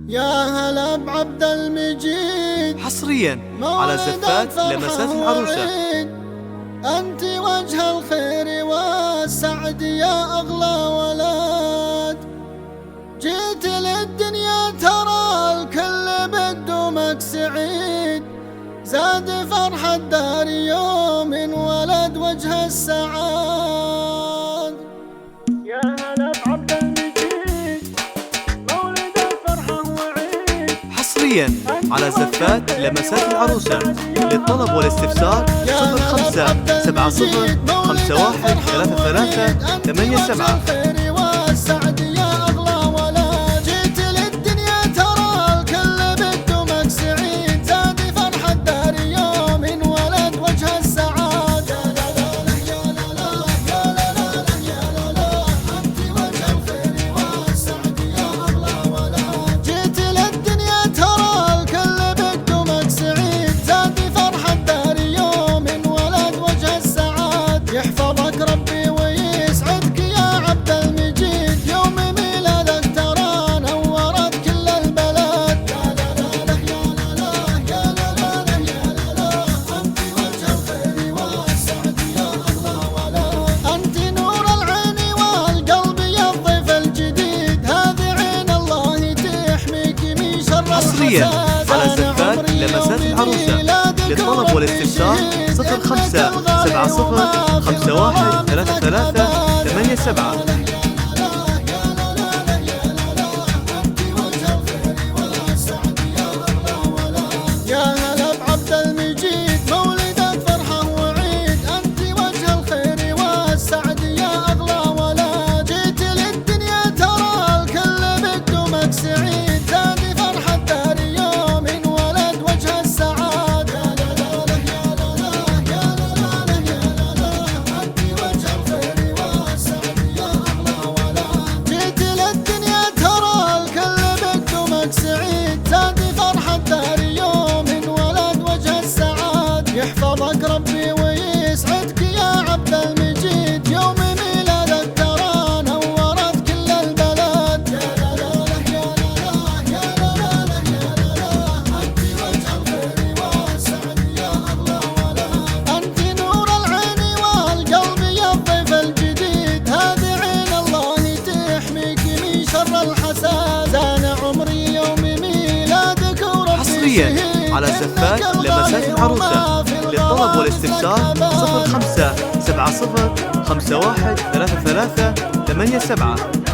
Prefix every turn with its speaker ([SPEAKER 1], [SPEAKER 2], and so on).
[SPEAKER 1] يا هلا بعبد المجيد
[SPEAKER 2] حصريا على زفات لمسات العروسة.
[SPEAKER 1] أنت وجه الخير والسعد يا أغلى ولد، جيت للدنيا ترى الكل بدومك سعيد، زاد فرح الدار يوم ولد وجه السعاد. يا هلا بعبد المجيد مولد الفرحة وعيد.
[SPEAKER 2] حصريا على زفات لمسات العروسة. للطلب والاستفسار 05 70 51 33 87.
[SPEAKER 1] يحفظك ربي ويسعدك يا عبد المجيد، يوم ميلادك ترى نورت كل البلد. يا لا لا لا يا لا لا يا لا لا لا يا لا لا، أنت وجه الخير والسعد يا أغلى ولد، أنت نور العين والقلب يا الضيف الجديد، هذه عين الله تحميك من شر الحسد.
[SPEAKER 2] حصريا على زفات لمسات العروسة. للطلب والاستفسار 05 70 51 33 87.
[SPEAKER 1] يا هلا بعبد المجيد مولدك فرحة وعيد، أنت وجه الخير والسعد يا أغلى ولد، جيت للدنيا ترى الكل بدومك سعيد، زاد فرح الدار يوم ولد وجه السعاد. يا لا لا لا يا لا لا يا لا لا يا لا لا، أنت وجه الخير والسعد يا أغلى ولد، جيت للدنيا ترى الكل بدومك سعيد، زاد فرح الدار يوم ولد وجه السعاد. يحفظك ربي ويسعدك يا عبد المجيد، يوم ميلادك ترى نورت كل البلد. يا لا لا لا يا لا لا يا لا لا يا لا لا، أنت وجه الخير والسعد يا أغلى ولد، أنت نور العين والقلب يا الضيف الجديد، هذه عين الله تحميك من شر الحسد، زان عمري يوم ميلادك وربي
[SPEAKER 2] حصريا على زفات لمسات العروسة. للطلب والاستفسار 05 70 51 33 87.